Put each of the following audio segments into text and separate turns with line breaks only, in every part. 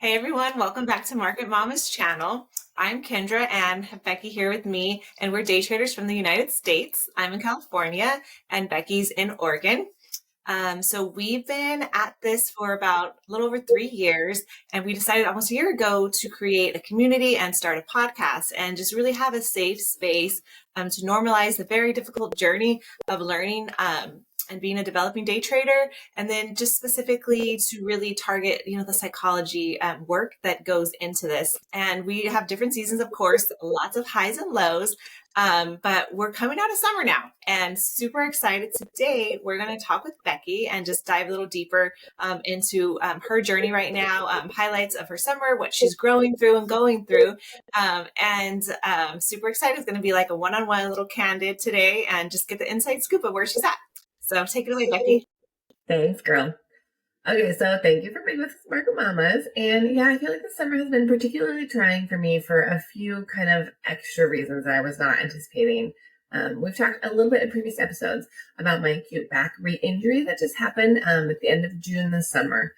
Hey everyone, welcome back to Market Mama's channel. I'm Kendra and have Becky here with me, and we're day traders from the United States. I'm in California and Becky's in Oregon. So we've been at this for about a little over 3 years, and we decided almost a year ago to create a community and start a podcast and just really have a safe space to normalize the very difficult journey of learning and being a developing day trader, and then just specifically to really target, the psychology work that goes into this. And we have different seasons, of course, lots of highs and lows. But we're coming out of summer now and super excited. Today, we're going to talk with Becky and just dive a little deeper into her journey right now, highlights of her summer, what she's growing through and going through. Super excited. It's going to be like a one-on-one little candid today and just get the inside scoop of where she's at. So take it away, Becky.
Thanks, girl. Okay, so thank you for being with us, Market Mamas. And yeah, I feel like the summer has been particularly trying for me for a few kind of extra reasons that I was not anticipating. We've talked a little bit in previous episodes about my acute back re-injury that just happened at the end of June this summer.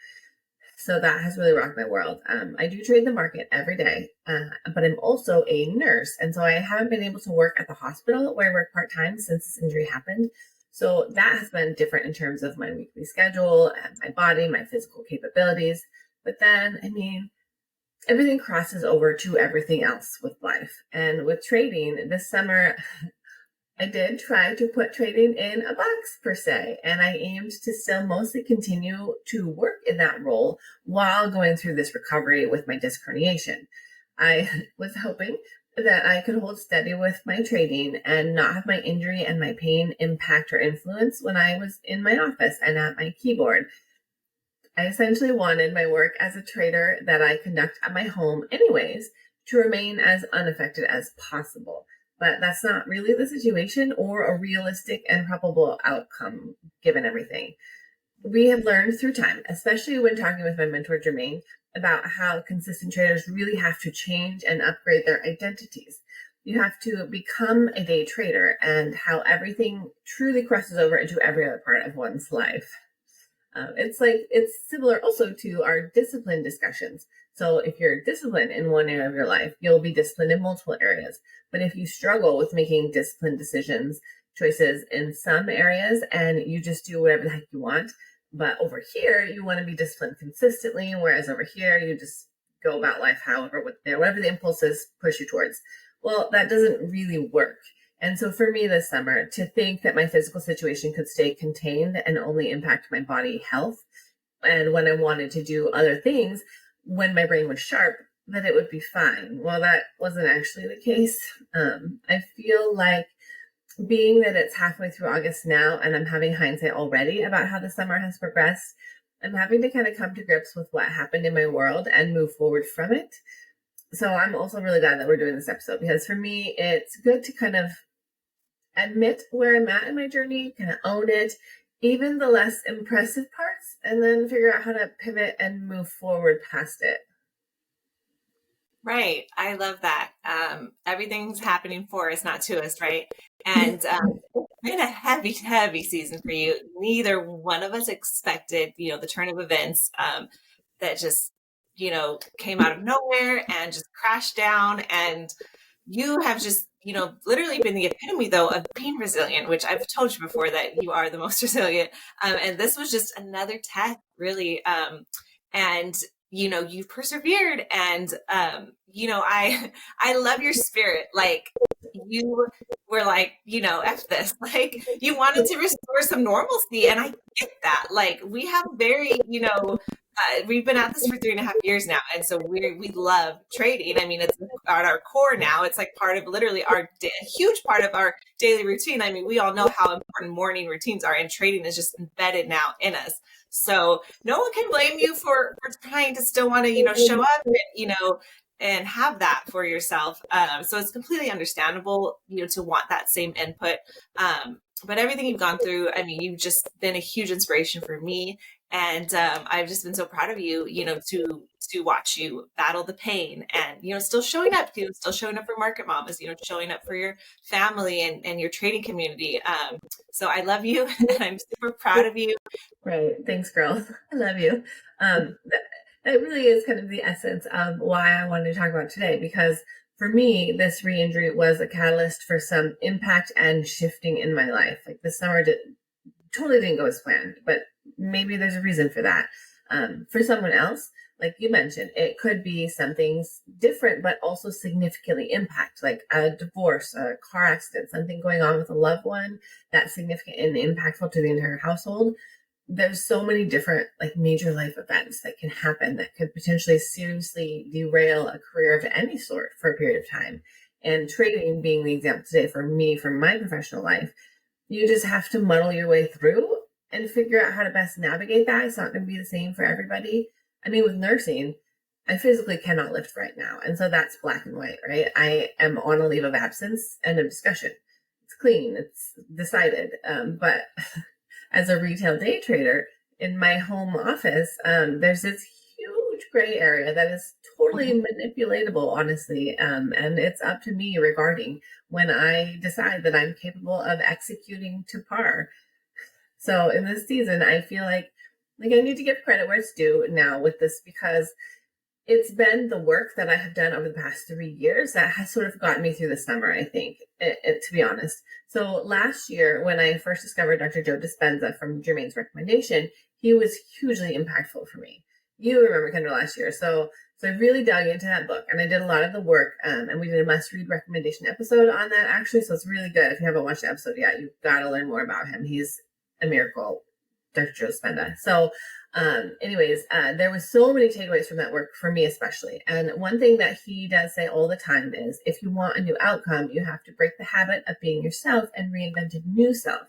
So that has really rocked my world. I do trade the market every day, but I'm also a nurse. And so I haven't been able to work at the hospital where I work part-time since this injury happened. So that has been different in terms of my weekly schedule and my body, my physical capabilities. But then, everything crosses over to everything else with life. And with trading this summer, I did try to put trading in a box per se, and I aimed to still mostly continue to work in that role while going through this recovery with my disc herniation. I was hoping that I could hold steady with my trading and not have my injury and my pain impact or influence when I was in my office and at my keyboard. I essentially wanted my work as a trader that I conduct at my home anyways to remain as unaffected as possible. But that's not really the situation or a realistic and probable outcome given everything. We have learned through time, especially when talking with my mentor, Jermaine, about how consistent traders really have to change and upgrade their identities. You have to become a day trader and how everything truly crosses over into every other part of one's life. It's similar also to our discipline discussions. So if you're disciplined in one area of your life, you'll be disciplined in multiple areas. But if you struggle with making disciplined choices in some areas, and you just do whatever the heck you want, but over here, you want to be disciplined consistently, whereas over here, you just go about life whatever the impulses push you towards. Well, that doesn't really work. And so for me this summer, to think that my physical situation could stay contained and only impact my body health, and when I wanted to do other things, when my brain was sharp, that it would be fine. Well, that wasn't actually the case. I feel like being that it's halfway through August now and I'm having hindsight already about how the summer has progressed, I'm having to kind of come to grips with what happened in my world and move forward from it. So I'm also really glad that we're doing this episode, because for me, it's good to kind of admit where I'm at in my journey, kind of own it, even the less impressive parts, and then figure out how to pivot and move forward past it.
Right. I love that. Everything's happening for us, not to us, right? And it's been a heavy, heavy season for you. Neither one of us expected, the turn of events that just, came out of nowhere and just crashed down. And you have just, literally been the epitome, though, of being resilient, which I've told you before that you are the most resilient. And this was just another test, really. And you've persevered, and I love your spirit. Like, you were like, F this. Like, you wanted to restore some normalcy, and I get that. Like, we have very, we've been at this for 3.5 years now, and so we love trading. I mean, it's at our core now. It's like part of literally a huge part of our daily routine. I mean, we all know how important morning routines are, and trading is just embedded now in us. So no one can blame you for trying to still want to, show up and, and have that for yourself. So it's completely understandable, to want that same input. But everything you've gone through, I mean, you've just been a huge inspiration for me. And I've just been so proud of you, to watch you battle the pain and, still showing up, still showing up for Market Mamas, showing up for your family and your trading community. So I love you and I'm super proud of you.
Right. Thanks, girl. I love you. That really is kind of the essence of why I wanted to talk about today, because for me, this re-injury was a catalyst for some impact and shifting in my life. Like the summer totally didn't go as planned, but maybe there's a reason for that. For someone else, like you mentioned, it could be something different, but also significantly impact, like a divorce, a car accident, something going on with a loved one that's significant and impactful to the entire household. There's so many different like major life events that can happen that could potentially seriously derail a career of any sort for a period of time. And trading being the example today for me, from my professional life, you just have to muddle your way through and figure out how to best navigate that. It's not going to be the same for everybody. I mean, with nursing, I physically cannot lift right now. And so that's black and white, right? I am on a leave of absence, end of discussion. It's clean, it's decided. But as a retail day trader in my home office, there's this huge gray area that is totally manipulatable, honestly. And it's up to me regarding when I decide that I'm capable of executing to par. So in this season, I feel like I need to give credit where it's due now with this, because it's been the work that I have done over the past 3 years that has sort of gotten me through the summer, I think, to be honest. So last year, when I first discovered Dr. Joe Dispenza from Jermaine's recommendation, he was hugely impactful for me. You remember Kendra last year. So I really dug into that book, and I did a lot of the work, and we did a must-read recommendation episode on that, actually. So it's really good. If you haven't watched the episode yet, you've got to learn more about him. He's a miracle, Dr. Joe Dispenza. So there was so many takeaways from that work for me, especially. And one thing that he does say all the time is, if you want a new outcome, you have to break the habit of being yourself and reinvent a new self.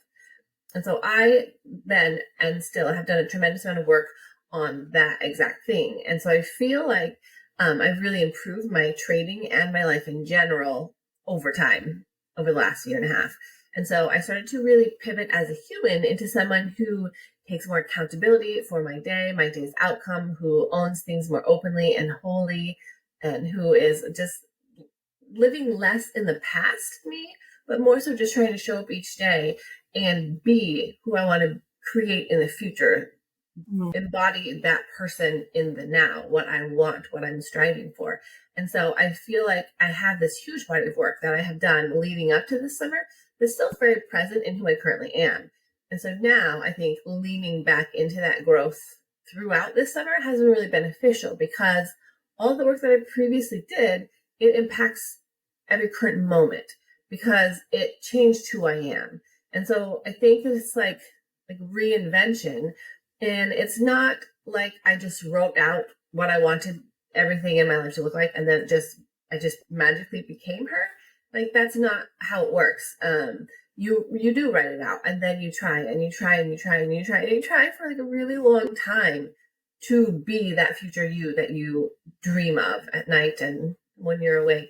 And so I then and still have done a tremendous amount of work on that exact thing. And so I feel like I've really improved my trading and my life in general over time, over the last year and a half. And so I started to really pivot as a human into someone who takes more accountability for my day's outcome, who owns things more openly and wholly, and who is just living less in the past me, but more so just trying to show up each day and be who I want to create in the future, embody that person in the now, what I want, what I'm striving for. And so I feel like I have this huge body of work that I have done leading up to this summer that's still very present in who I currently am. And so now I think leaning back into that growth throughout this summer has been really beneficial, because all the work that I previously did, it impacts every current moment because it changed who I am. And so I think that it's like reinvention. And it's not like I just wrote out what I wanted everything in my life to look like, and then I just magically became her. Like, that's not how it works. You do write it out, and then you try and you try and you try and you try and you try for like a really long time to be that future you that you dream of at night and when you're awake.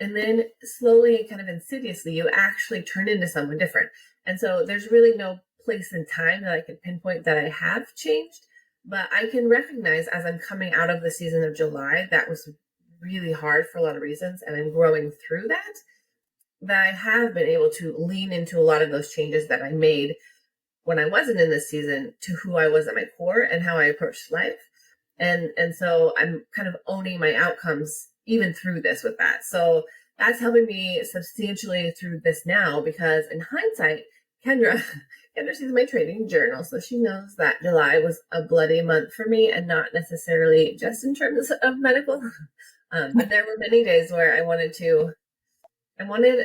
And then slowly and kind of insidiously, you actually turn into someone different. And so there's really no place in time that I can pinpoint that I have changed, but I can recognize as I'm coming out of the season of July, that was really hard for a lot of reasons, and I'm growing through that I have been able to lean into a lot of those changes that I made when I wasn't in this season to who I was at my core and how I approached life. And so I'm kind of owning my outcomes even through this with that. So that's helping me substantially through this now, because in hindsight, Kendra sees my trading journal, so she knows that July was a bloody month for me, and not necessarily just in terms of medical. But there were many days where I wanted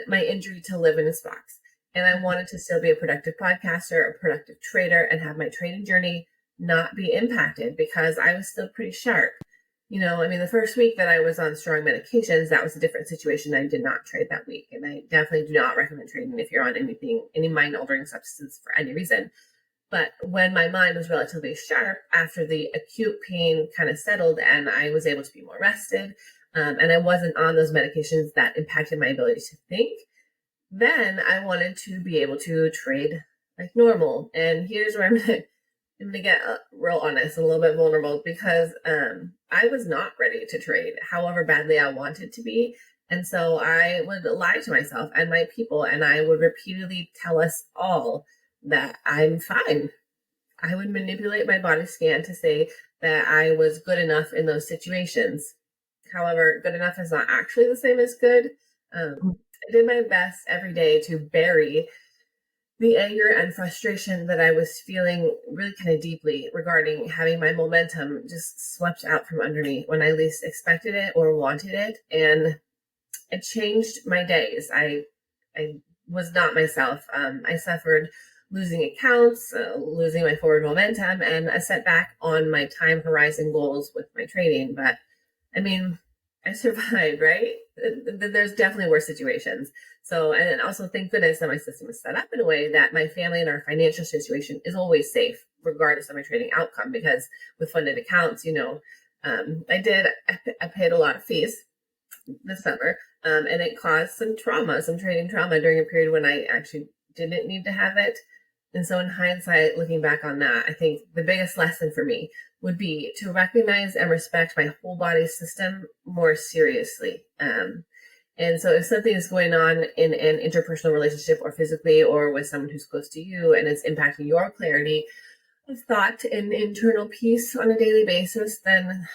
my injury to live in its box, and I wanted to still be a productive podcaster, a productive trader, and have my trading journey not be impacted because I was still pretty sharp. The first week that I was on strong medications, that was a different situation. I did not trade that week. And I definitely do not recommend trading if you're on any mind altering substance for any reason. But when my mind was relatively sharp after the acute pain kind of settled and I was able to be more rested, and I wasn't on those medications that impacted my ability to think, then I wanted to be able to trade like normal. And here's where I'm going to get real honest and a little bit vulnerable, because I was not ready to trade however badly I wanted to be. And so I would lie to myself and my people, and I would repeatedly tell us all that I'm fine. I would manipulate my body scan to say that I was good enough in those situations. However, good enough is not actually the same as good. I did my best every day to bury the anger and frustration that I was feeling really kind of deeply regarding having my momentum just swept out from under me when I least expected it or wanted it. And it changed my days. I was not myself. I suffered losing accounts, losing my forward momentum, and a setback on my time horizon goals with my trading. But I mean, I survived, right? There's definitely worse situations. So, and also thank goodness that my system is set up in a way that my family and our financial situation is always safe, regardless of my trading outcome. Because with funded accounts, I paid a lot of fees this summer, and it caused some trauma, some trading trauma during a period when I actually didn't need to have it. And so, in hindsight, looking back on that, I think the biggest lesson for me would be to recognize and respect my whole body system more seriously. And so if something is going on in an interpersonal relationship or physically or with someone who's close to you and it's impacting your clarity of thought and internal peace on a daily basis, then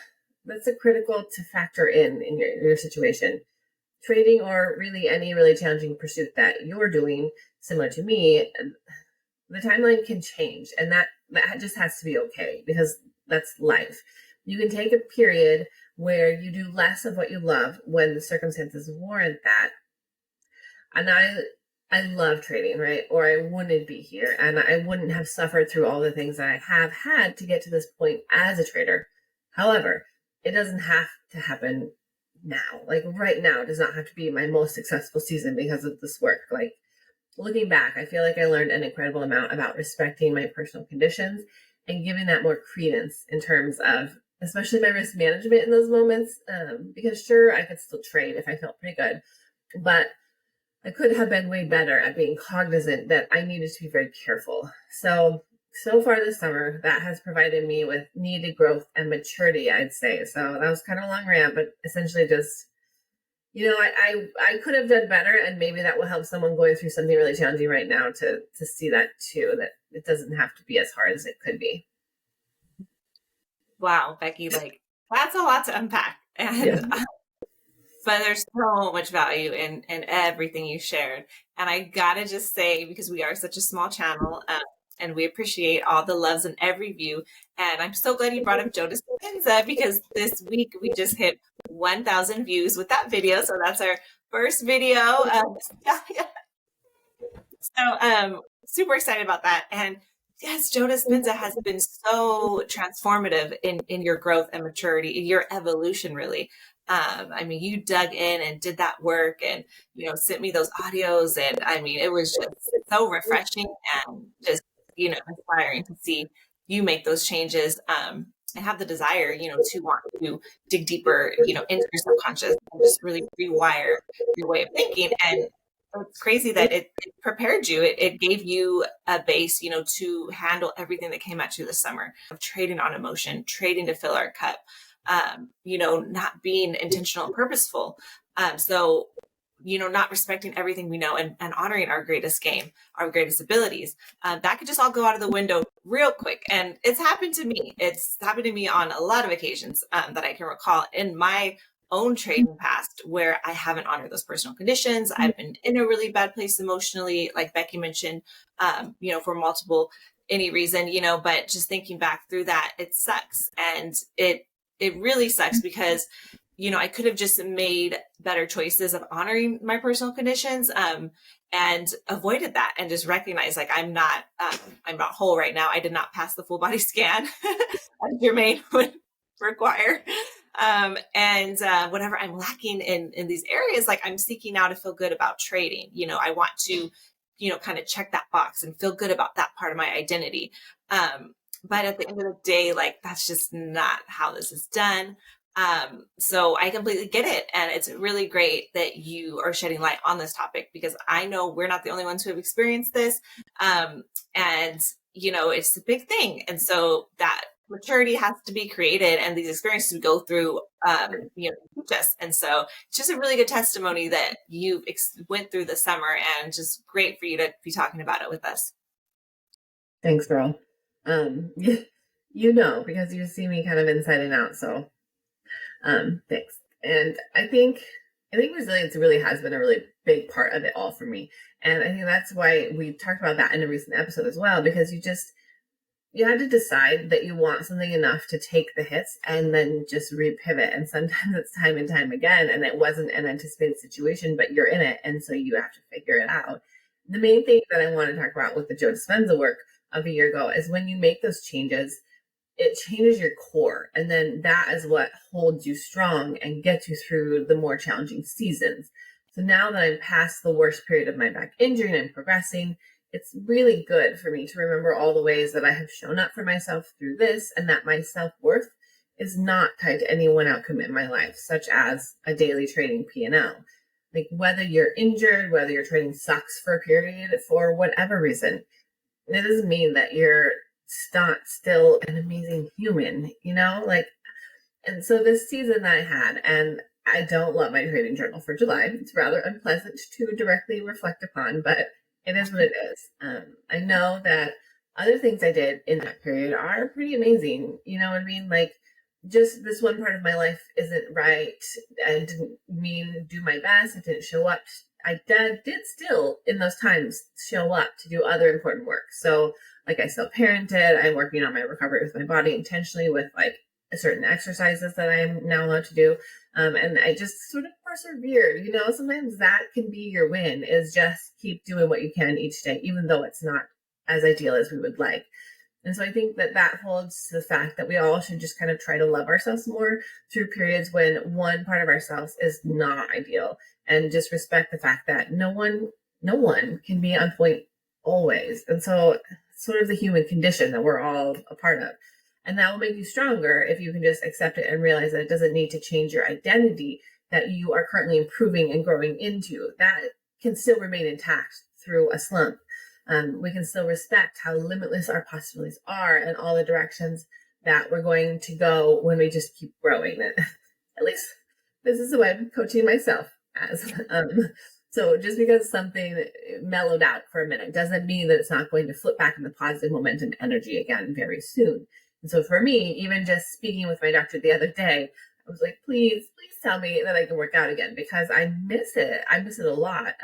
that's a critical to factor in your situation. Trading or really any really challenging pursuit that you're doing, similar to me, the timeline can change, and that just has to be okay because that's life. You can take a period where you do less of what you love when the circumstances warrant that. And I love trading, right? Or I wouldn't be here and I wouldn't have suffered through all the things that I have had to get to this point as a trader. However, it doesn't have to happen now. Like right now does not have to be my most successful season because of this work. Like looking back, I feel like I learned an incredible amount about respecting my personal conditions and giving that more credence in terms of especially my risk management in those moments. Because sure, I could still trade if I felt pretty good, but I could have been way better at being cognizant that I needed to be very careful. So far this summer, that has provided me with needed growth and maturity, I'd say. So that was kind of a long rant, but essentially just, I could have done better, and maybe that will help someone going through something really challenging right now to see that too, that it doesn't have to be as hard as it could be.
Wow, Becky, like that's a lot to unpack. And but there's so much value in everything you shared. And I gotta just say, because we are such a small channel, and we appreciate all the loves in every view. And I'm so glad you brought up Joe Dispenza because this week we just hit 1,000 views with that video. So that's our first video. Super excited about that. And yes, Joe Dispenza has been so transformative in your growth and maturity, in your evolution, really. I mean, you dug in and did that work and, sent me those audios. And I mean, it was just so refreshing and just, inspiring to see you make those changes, and have the desire, to want to dig deeper, into your subconscious and just really rewire your way of thinking. And it's crazy that it prepared you. It gave you a base, to handle everything that came at you this summer of trading on emotion, trading to fill our cup, not being intentional and purposeful. Not respecting everything we know and honoring our greatest game, our greatest abilities. That could just all go out of the window real quick. And it's happened to me. It's happened to me on a lot of occasions that I can recall in my own trading past where I haven't honored those personal conditions. I've been in a really bad place emotionally, like Becky mentioned, for multiple any reason, but just thinking back through that, it sucks. And it really sucks because I could have just made better choices of honoring my personal conditions, and avoided that and just recognized like I'm not whole right now. I did not pass the full body scan as Jermaine would require. And whatever I'm lacking in these areas, like I'm seeking now to feel good about trading. I want to, kind of check that box and feel good about that part of my identity. But at the end of the day, like that's just not how this is done. So I completely get it. And it's really great that you are shedding light on this topic because I know we're not the only ones who have experienced this. And it's a big thing. And so that maturity has to be created and these experiences we go through, teach us. And so it's just a really good testimony that you went through the summer and just great for you to be talking about it with us.
Thanks, girl. because you see me kind of inside and out. So thanks. And I think resilience really has been a really big part of it all for me. And I think that's why we talked about that in a recent episode as well, because you had to decide that you want something enough to take the hits and then just repivot. And sometimes it's time and time again, and it wasn't an anticipated situation, but you're in it. And so you have to figure it out. The main thing that I want to talk about with the Joe Dispenza work of a year ago is when you make those changes, it changes your core. And then that is what holds you strong and gets you through the more challenging seasons. So now that I'm past the worst period of my back injury and I'm progressing, it's really good for me to remember all the ways that I have shown up for myself through this, and that my self-worth is not tied to any one outcome in my life, such as a daily trading P&L. Like whether you're injured, whether your trading sucks for a period, for whatever reason, it doesn't mean that you're not still an amazing human, like, and so this season that I had, and I don't love my trading journal for July. It's rather unpleasant to directly reflect upon, but it is what it is. I know that other things I did in that period are pretty amazing. You know what I mean? Like, just this one part of my life isn't right. I didn't mean do my best. I didn't show up. I did still in those times show up to do other important work. So like I still parented. I'm working on my recovery with my body intentionally with like certain exercises that I'm now allowed to do. And I just sort of persevered. Sometimes that can be your win, is just keep doing what you can each day, even though it's not as ideal as we would like. And so I think that holds to the fact that we all should just kind of try to love ourselves more through periods when one part of ourselves is not ideal, and just respect the fact that no one can be on point always. And so it's sort of the human condition that we're all a part of. And that will make you stronger if you can just accept it and realize that it doesn't need to change your identity that you are currently improving and growing into. That can still remain intact through a slump. We can still respect how limitless our possibilities are and all the directions that we're going to go when we just keep growing. And at least this is the way I'm coaching myself as. So just because something mellowed out for a minute doesn't mean that it's not going to flip back into positive momentum energy again very soon. And so for me, even just speaking with my doctor the other day, I was like, please tell me that I can work out again, because I miss it. I miss it a lot.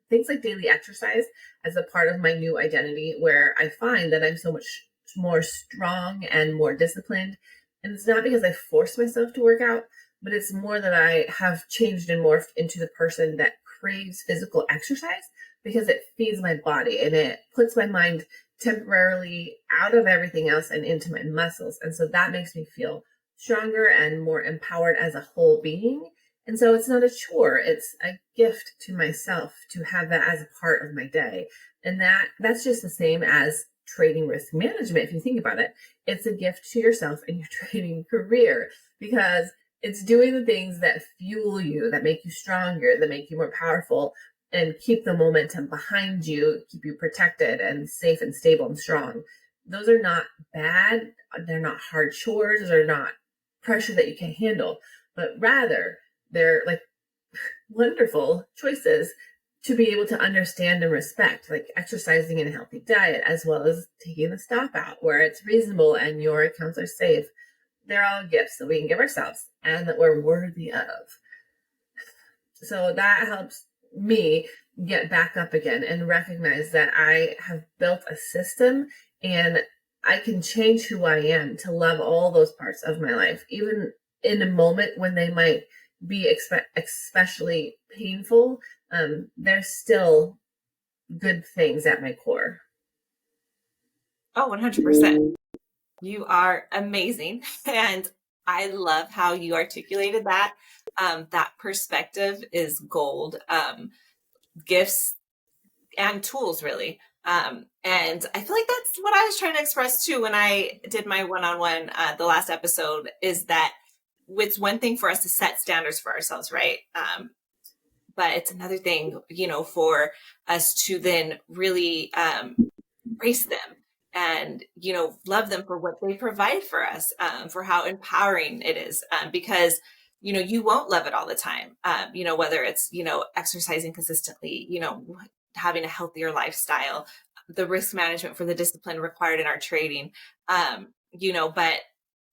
Things like daily exercise as a part of my new identity, where I find that I'm so much more strong and more disciplined. And it's not because I force myself to work out, but it's more that I have changed and morphed into the person that craves physical exercise because it feeds my body and it puts my mind temporarily out of everything else and into my muscles. And so that makes me feel stronger and more empowered as a whole being. And so it's not a chore, it's a gift to myself to have that as a part of my day. And that's just the same as trading risk management. If you think about it, it's a gift to yourself and your trading career, because it's doing the things that fuel you, that make you stronger, that make you more powerful, and keep the momentum behind you, keep you protected and safe and stable and strong. Those are not bad. They're not hard chores. They're not pressure that you can't handle, but rather they're like wonderful choices to be able to understand and respect, like exercising and a healthy diet, as well as taking the stop out where it's reasonable and your accounts are safe. They're all gifts that we can give ourselves and that we're worthy of. So that helps me get back up again and recognize that I have built a system and I can change who I am to love all those parts of my life, even in a moment when they might be especially painful. There's still good things at my core.
Oh, 100%. You are amazing. And I love how you articulated that. That perspective is gold. Gifts and tools, really. And I feel like that's what I was trying to express too when I did my one-on-one, the last episode, is that it's one thing for us to set standards for ourselves, right? But it's another thing, for us to then really embrace them and, love them for what they provide for us, for how empowering it is, because you won't love it all the time. Whether it's, exercising consistently, having a healthier lifestyle, the risk management for the discipline required in our trading. but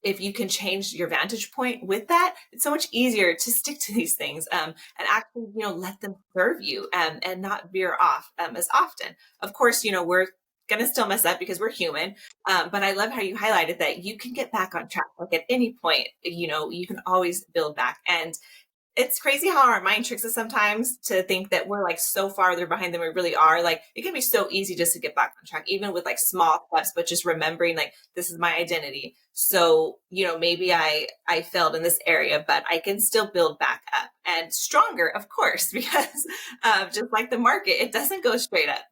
if you can change your vantage point with that, it's so much easier to stick to these things, and actually, let them serve you, and not veer off, as often. Of course, we're going to still mess up because we're human. But I love how you highlighted that you can get back on track. Like at any point, you can always build back. And it's crazy how our mind tricks us sometimes to think that we're like so farther behind than we really are. Like it can be so easy just to get back on track, even with like small steps, but just remembering like, this is my identity. So, maybe I failed in this area, but I can still build back up and stronger, of course, because just like the market, it doesn't go straight up.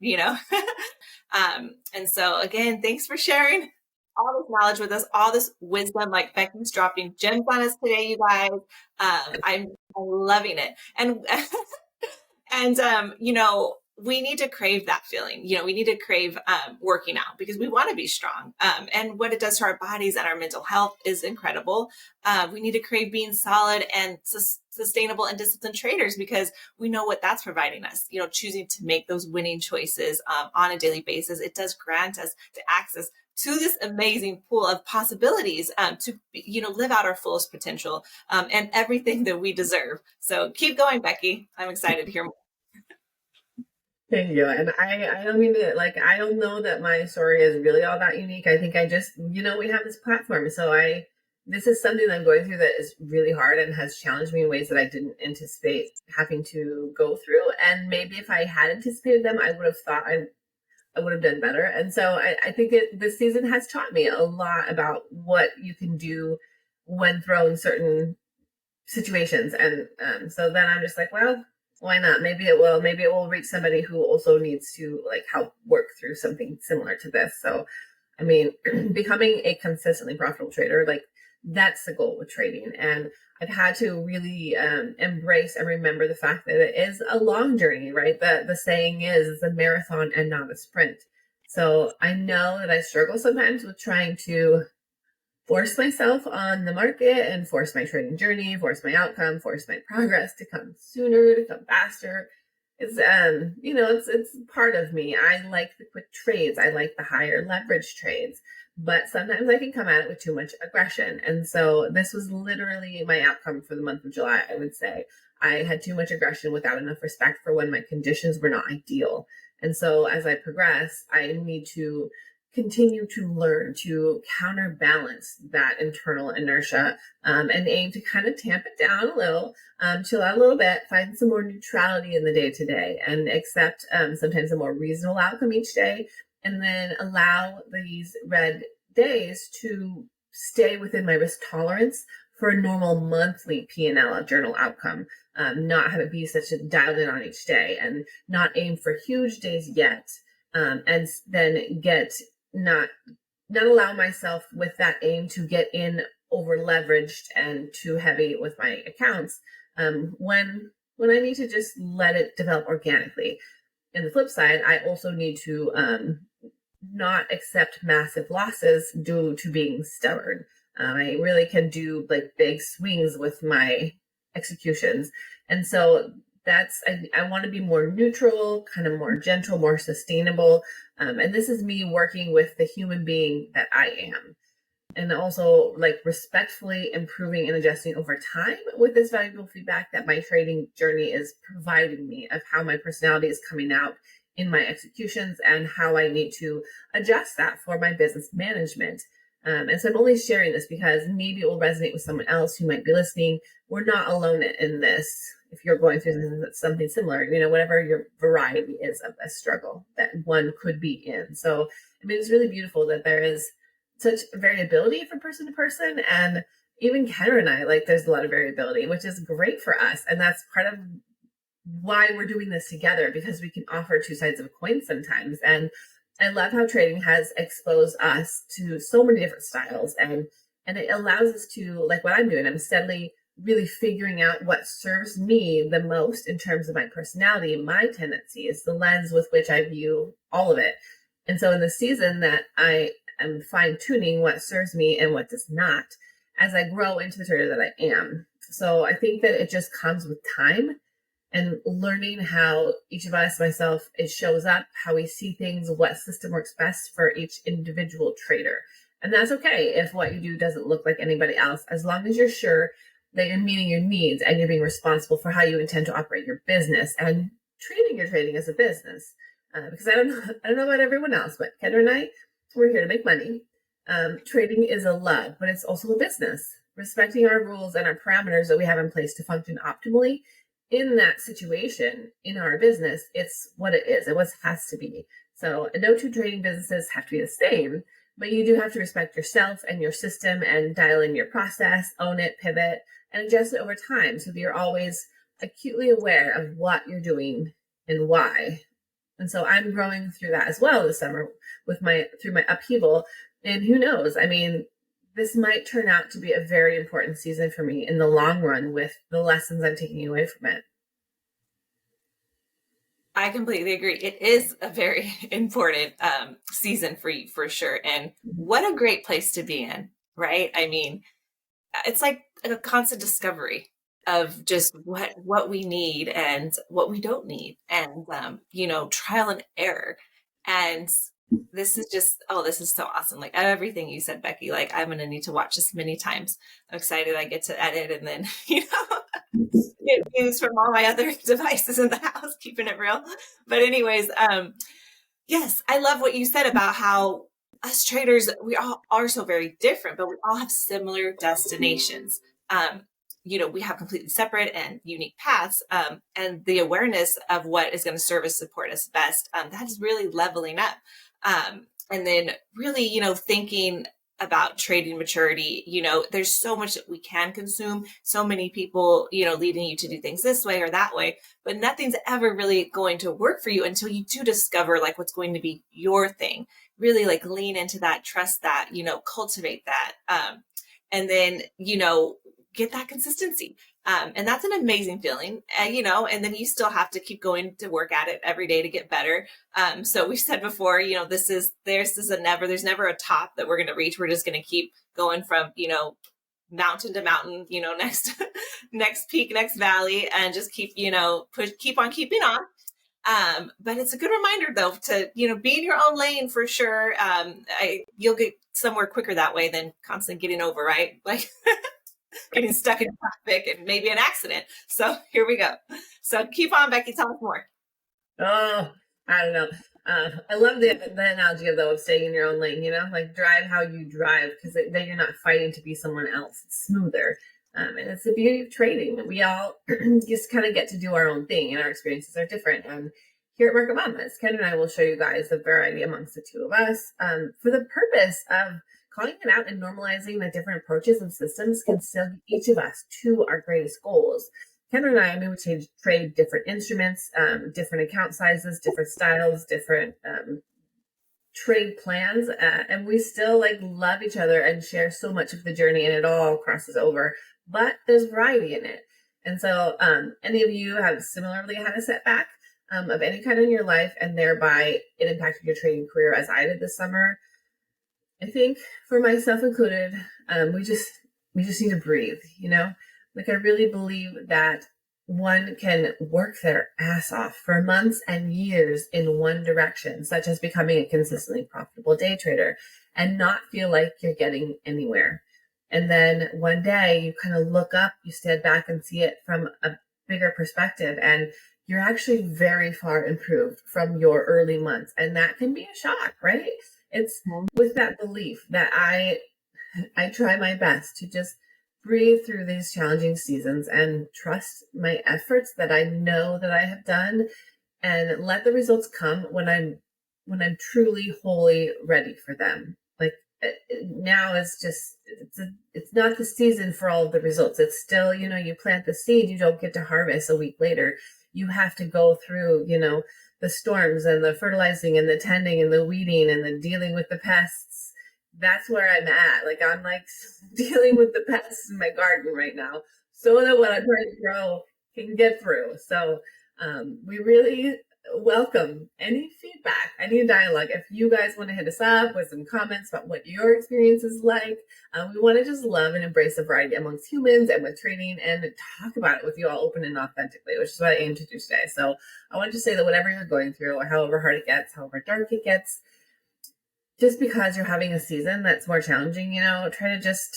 And so again, thanks for sharing all this knowledge with us, all this wisdom. Like Becky's dropping gems on us today, you guys. I'm loving it. And we need to crave that feeling. We need to crave working out because we want to be strong. And what it does to our bodies and our mental health is incredible. We need to crave being solid and sustainable and disciplined traders because we know what that's providing us. Choosing to make those winning choices on a daily basis, it does grant us the access to this amazing pool of possibilities, to live out our fullest potential, and everything that we deserve. So keep going, Becky. I'm excited to hear more.
Thank you. And I don't mean to, I don't know that my story is really all that unique. I think I just, we have this platform. So this is something that I'm going through that is really hard and has challenged me in ways that I didn't anticipate having to go through. And maybe if I had anticipated them, I would have thought I would have done better. And so I think this season has taught me a lot about what you can do when thrown certain situations. And so then I'm just like, well, why not? Maybe it will reach somebody who also needs to help work through something similar to this. So, I mean, becoming a consistently profitable trader, that's the goal with trading. And I've had to really embrace and remember the fact that it is a long journey, right? The saying is it's a marathon and not a sprint. So I know that I struggle sometimes with trying to force myself on the market and force my trading journey, force my outcome, force my progress to come sooner, to come faster. It's it's part of me. I like the quick trades. I like the higher leverage trades, but sometimes I can come at it with too much aggression. And so this was literally my outcome for the month of July. I would say I had too much aggression without enough respect for when my conditions were not ideal. And so as I progress, I need to continue to learn to counterbalance that internal inertia, and aim to kind of tamp it down a little, chill out a little bit, find some more neutrality in the day to day, and accept sometimes a more reasonable outcome each day, and then allow these red days to stay within my risk tolerance for a normal monthly P&L journal outcome. Not have it be such a dialed in on each day, and not aim for huge days yet, and then not allow myself with that aim to get in over leveraged and too heavy with my accounts, when I need to just let it develop organically. And the flip side, I also need to not accept massive losses due to being stubborn. I really can do big swings with my executions. And so I want to be more neutral, kind of more gentle, more sustainable. And this is me working with the human being that I am. And also respectfully improving and adjusting over time with this valuable feedback that my trading journey is providing me of how my personality is coming out in my executions and how I need to adjust that for my business management. And so I'm only sharing this because maybe it will resonate with someone else who might be listening. We're not alone in this. If you're going through something similar, whatever your variety is of a struggle that one could be in. So, I mean, it's really beautiful that there is such variability from person to person. And even Kendra and I, there's a lot of variability, which is great for us. And that's part of why we're doing this together, because we can offer two sides of a coin sometimes. And I love how trading has exposed us to so many different styles. And it allows us to, what I'm doing, I'm steadily really figuring out what serves me the most in terms of my personality, my tendencies, the lens with which I view all of it. And so in the season that I am fine tuning what serves me and what does not, as I grow into the trader that I am. So I think that it just comes with time and learning how each of us, myself, it shows up, how we see things, what system works best for each individual trader. And that's okay if what you do doesn't look like anybody else, as long as you're sure that you're meeting your needs and you're being responsible for how you intend to operate your business and treating your trading as a business. Because I don't know about everyone else, but Kendra and I, we're here to make money. Trading is a love, but it's also a business. Respecting our rules and our parameters that we have in place to function optimally in that situation in our business, it's what it is. It what has to be. So no two trading businesses have to be the same, but you do have to respect yourself and your system and dial in your process, own it, pivot, and adjust it over time so that you're always acutely aware of what you're doing and why. And so I'm growing through that as well this summer through my upheaval. And who knows? I mean, this might turn out to be a very important season for me in the long run with the lessons I'm taking away from it.
I completely agree. It is a very important season for you, for sure. And what a great place to be in, right? I mean, it's like a constant discovery of just what we need and what we don't need, and trial and error. And this is just, oh, this is so awesome. Like everything you said, Becky, like I'm gonna need to watch this many times. I'm excited I get to edit and then get views from all my other devices in the house, keeping it real. But anyways, yes, I love what you said about how us traders, we all are so very different, but we all have similar destinations. We have completely separate and unique paths, and the awareness of what is going to serve us, support us best, that is really leveling up. And then really, thinking about trading maturity, there's so much that we can consume, so many people, leading you to do things this way or that way, but nothing's ever really going to work for you until you do discover like what's going to be your thing. Really like lean into that, trust that, cultivate that. And then, get that consistency. And that's an amazing feeling, and then you still have to keep going to work at it every day to get better. So we said before, there's never a top that we're going to reach. We're just going to keep going from, mountain to mountain, next peak, next valley, and just keep, keep on keeping on. But it's a good reminder though to, be in your own lane for sure. You'll get somewhere quicker that way than constantly getting over, right? Like getting stuck in traffic and maybe an accident. So here we go. So keep on, Becky. Tell us more.
Oh, I don't know. I love the analogy though of staying in your own lane, like drive how you drive, because then you're not fighting to be someone else. It's smoother. And it's the beauty of trading. We all just kind of get to do our own thing, and our experiences are different. Here at Market Mamas, Ken and I will show you guys the variety amongst the two of us for the purpose of calling it out and normalizing that different approaches and systems can still get each of us to our greatest goals. Kendra and I we trade different instruments, different account sizes, different styles, different trade plans, and we still love each other and share so much of the journey, and it all crosses over. But there's variety in it. And so any of you have similarly had a setback of any kind in your life, and thereby it impacted your trading career as I did this summer, I think for myself included, we just need to breathe, I really believe that one can work their ass off for months and years in one direction, such as becoming a consistently profitable day trader, and not feel like you're getting anywhere. And then one day you kind of look up, you stand back and see it from a bigger perspective, and you're actually very far improved from your early months. And that can be a shock, right? It's with that belief that I try my best to just breathe through these challenging seasons and trust my efforts that I know that I have done, and let the results come when I'm truly wholly ready for them. Like now it's not the season for all of the results. It's still, you plant the seed, you don't get to harvest a week later. You have to go through, the storms and the fertilizing and the tending and the weeding and the dealing with the pests. That's where I'm at. I'm dealing with the pests in my garden right now so that what I'm trying to grow can get through. So we really welcome any feedback, any dialogue. If you guys want to hit us up with some comments about what your experience is like, we want to just love and embrace the variety amongst humans and with training, and talk about it with you all open and authentically, which is what I aim to do today. So I want to say that whatever you're going through, or however hard it gets, however dark it gets, just because you're having a season that's more challenging, try to just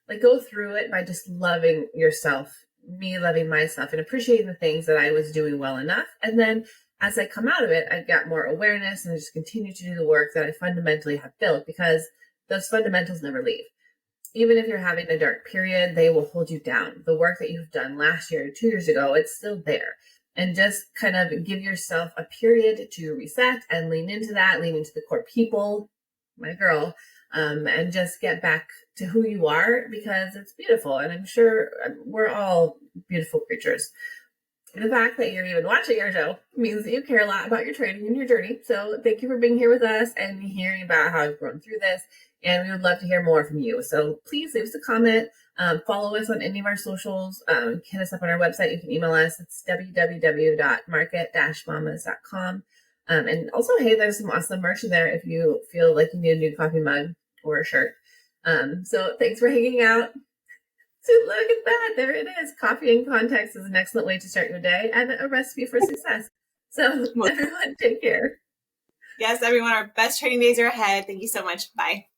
like go through it by just loving yourself, me loving myself and appreciating the things that I was doing well enough. And then as I come out of it, I got more awareness and I just continue to do the work that I fundamentally have built, because those fundamentals never leave. Even if you're having a dark period, they will hold you down. The work that you've done last year, 2 years ago, it's still there. And just kind of give yourself a period to reset and lean into that, lean into the core people, my girl, and just get back to who you are, because it's beautiful. And I'm sure we're all beautiful creatures. The fact that you're even watching our show means that you care a lot about your training and your journey. So thank you for being here with us and hearing about how I've grown through this. And we would love to hear more from you. So please leave us a comment. Follow us on any of our socials. Hit us up on our website. You can email us. It's www.market-mamas.com. And also, hey, there's some awesome merch in there if you feel like you need a new coffee mug or a shirt. So thanks for hanging out. So look at that. There it is. Coffee and context is an excellent way to start your day and a recipe for success. So everyone, take care.
Yes, everyone, our best training days are ahead. Thank you so much. Bye.